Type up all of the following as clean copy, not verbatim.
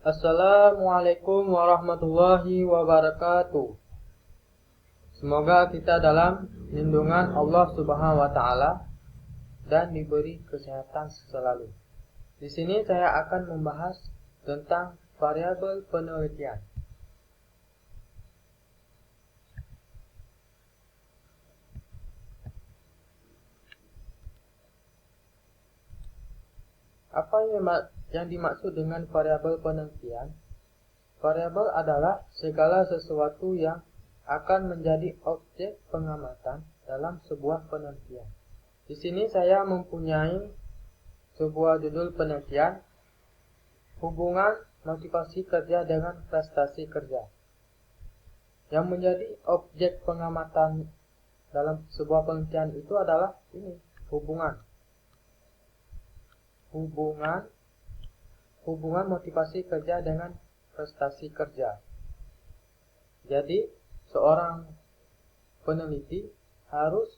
Assalamualaikum warahmatullahi wabarakatuh. Semoga kita dalam lindungan Allah Subhanahu wa taala dan diberi kesehatan selalu. Di sini saya akan membahas tentang variabel penelitian. Apa yang dimaksud dengan variabel penelitian? Variabel adalah segala sesuatu yang akan menjadi objek pengamatan dalam sebuah penelitian. Di sini saya mempunyai sebuah judul penelitian, hubungan motivasi kerja dengan prestasi kerja. Yang menjadi objek pengamatan dalam sebuah penelitian itu adalah ini, hubungan motivasi kerja dengan prestasi kerja. Jadi, seorang peneliti harus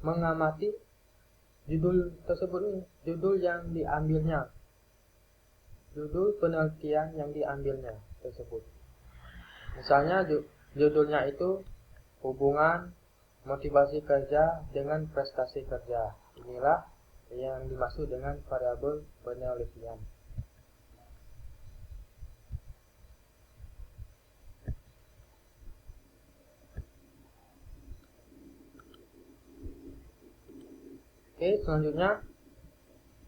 mengamati judul tersebut ini, judul yang diambilnya, judul penelitian yang diambilnya tersebut. Misalnya judulnya itu hubungan motivasi kerja dengan prestasi kerja. Inilah yang dimaksud dengan variabel penelitian. Oke, selanjutnya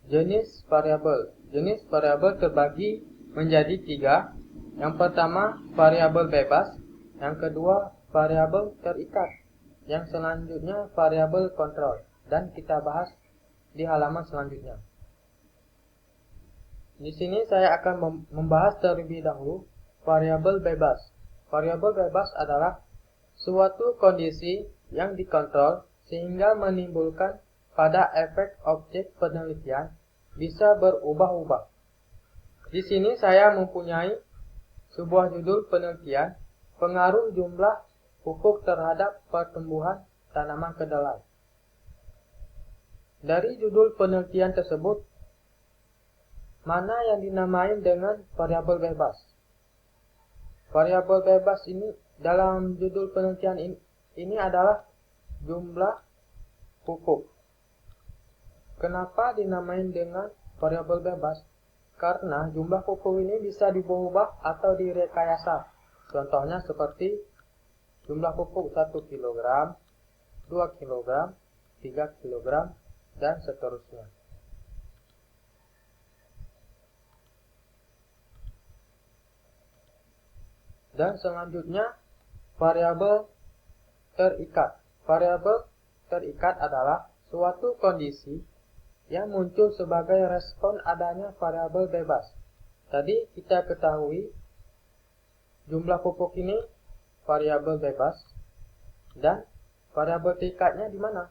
jenis variabel. Jenis variabel terbagi menjadi 3. Yang pertama variabel bebas, yang kedua variabel terikat, yang selanjutnya variabel kontrol, dan kita bahas di halaman selanjutnya. Di sini saya akan membahas terlebih dahulu variabel bebas. Variabel bebas adalah suatu kondisi yang dikontrol sehingga menimbulkan pada efek objek penelitian bisa berubah-ubah. Di sini saya mempunyai sebuah judul penelitian, pengaruh jumlah pupuk terhadap pertumbuhan tanaman kedelai. Dari judul penelitian tersebut, mana yang dinamai dengan variabel bebas? Variabel bebas ini dalam judul penelitian ini adalah jumlah pupuk. Kenapa dinamai dengan variabel bebas? Karena jumlah pupuk ini bisa diubah atau direkayasa. Contohnya seperti jumlah pupuk 1 kg, 2 kg, 3 kg, dan seterusnya. Dan selanjutnya variabel terikat. Variabel terikat adalah suatu kondisi yang muncul sebagai respon adanya variabel bebas. Tadi kita ketahui jumlah pupuk ini variabel bebas, dan variabel terikatnya di mana?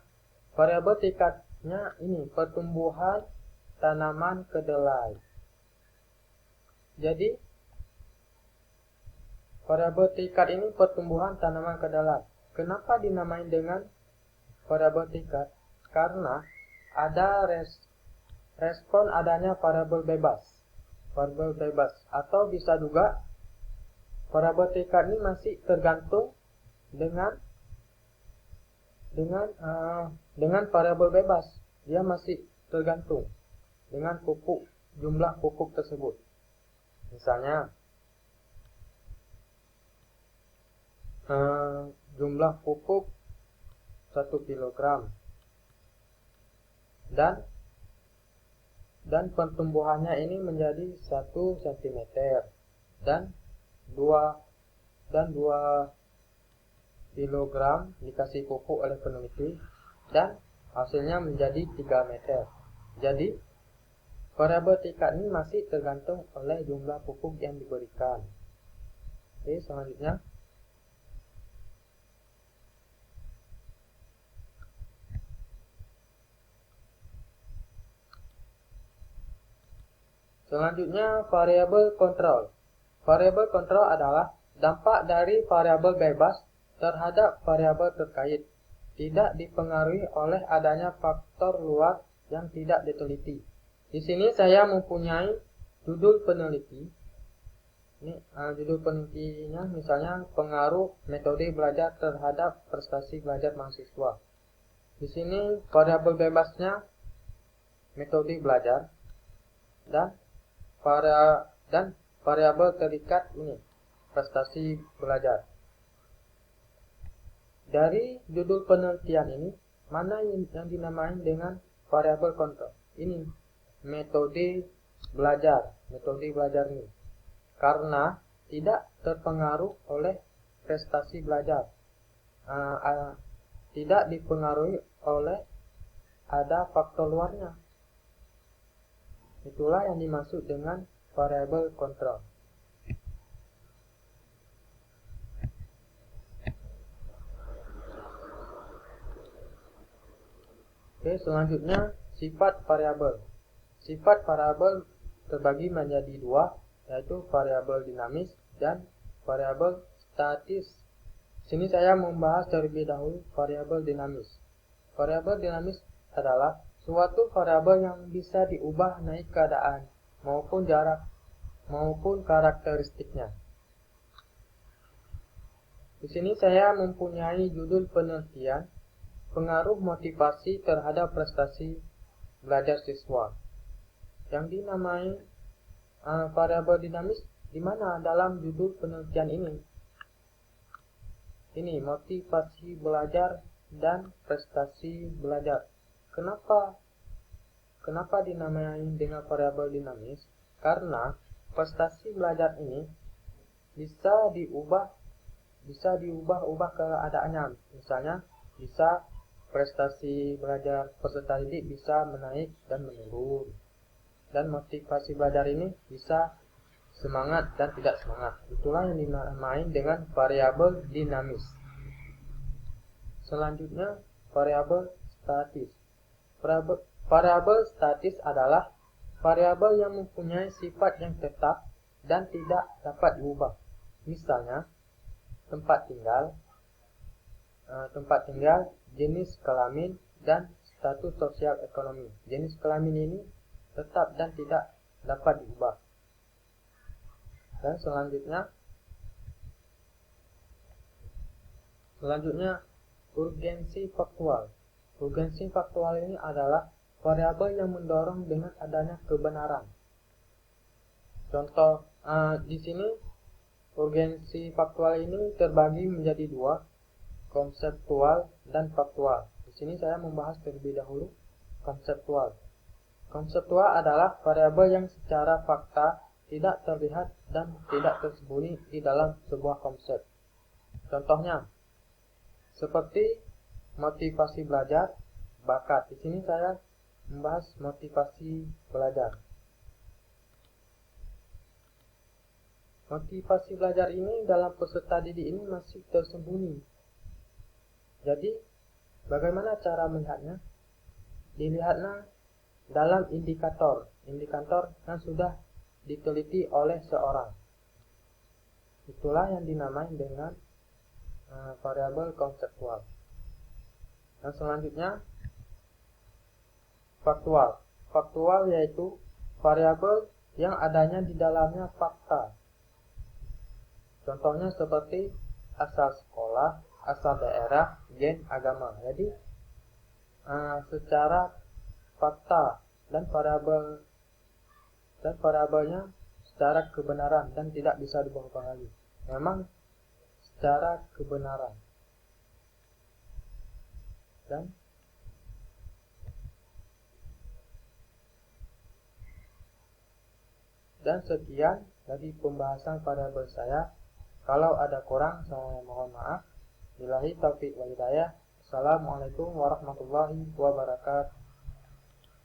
Variabel terikatnya ini pertumbuhan tanaman kedelai. Jadi variabel terikat ini pertumbuhan tanaman kedelai. Kenapa dinamai dengan variabel terikat? Karena ada respon adanya variabel bebas. Variabel bebas atau bisa juga variabel terikat ini masih tergantung dengan variabel bebas. Dia masih tergantung dengan jumlah pupuk tersebut. Misalnya jumlah pupuk 1 kg dan pertumbuhannya ini menjadi 1 cm dan 2 kg dikasih pupuk oleh peneliti dan hasilnya menjadi 3 meter. Jadi variabel terikat ini masih tergantung oleh jumlah pupuk yang diberikan. Oke, selanjutnya variabel kontrol. Variabel kontrol adalah dampak dari variabel bebas terhadap variabel terkait, tidak dipengaruhi oleh adanya faktor luar yang tidak diteliti. Di sini saya mempunyai judul peneliti, Ini judul penelitiannya misalnya pengaruh metode belajar terhadap prestasi belajar mahasiswa. Di sini variabel bebasnya metode belajar dan variabel terikat ini prestasi belajar. Dari judul penelitian ini, mana yang dinamai dengan variabel kontrol? Ini metode belajar ini. Karena tidak terpengaruh oleh prestasi belajar. Tidak dipengaruhi oleh ada faktor luarnya. Itulah yang dimaksud dengan variabel kontrol. Oke, selanjutnya sifat variabel. Sifat variabel terbagi menjadi dua, yaitu variabel dinamis dan variabel statis. Sini saya membahas terlebih dahulu variabel dinamis. Variabel dinamis adalah suatu variabel yang bisa diubah naik keadaan maupun jarak maupun karakteristiknya. Di sini saya mempunyai judul penelitian pengaruh motivasi terhadap prestasi belajar siswa. Yang dinamai variabel dinamis di mana dalam judul penelitian ini? Ini motivasi belajar dan prestasi belajar. Kenapa dinamai dengan variabel dinamis? Karena prestasi belajar ini bisa diubah keadaannya. Misalnya bisa prestasi belajar peserta didik bisa menaik dan menurun. Dan motivasi belajar ini bisa semangat dan tidak semangat. Itulah yang dinamai dengan variabel dinamis. Selanjutnya variabel statis. Variabel statis adalah variabel yang mempunyai sifat yang tetap dan tidak dapat diubah. Misalnya tempat tinggal, jenis kelamin, dan status sosial ekonomi. Jenis kelamin ini tetap dan tidak dapat diubah. Dan selanjutnya urgensi faktual. Urgensi faktual ini adalah variabel yang mendorong dengan adanya kebenaran. Contoh di sini urgensi faktual ini terbagi menjadi dua, konseptual dan faktual. Di sini saya membahas terlebih dahulu konseptual. Konseptual adalah variabel yang secara fakta tidak terlihat dan tidak tersembunyi di dalam sebuah konsep. Contohnya seperti motivasi belajar, bakat. Di sini saya membahas motivasi belajar. Motivasi belajar ini dalam peserta didik ini masih tersembunyi. Jadi, bagaimana cara melihatnya? Dilihatnya dalam indikator yang sudah diteliti oleh seorang. Itulah yang dinamai dengan variabel konseptual. Dan selanjutnya faktual. Faktual yaitu variabel yang adanya di dalamnya fakta. Contohnya seperti asal sekolah, asal daerah, gen, agama. Jadi secara fakta dan variabelnya secara kebenaran dan tidak bisa diubah lagi. Memang secara kebenaran. Dan sekian dari pembahasan variabel saya. Kalau ada kurang, saya mohon maaf. Billahi taufiq wal hidayah. Assalamualaikum warahmatullahi wabarakatuh.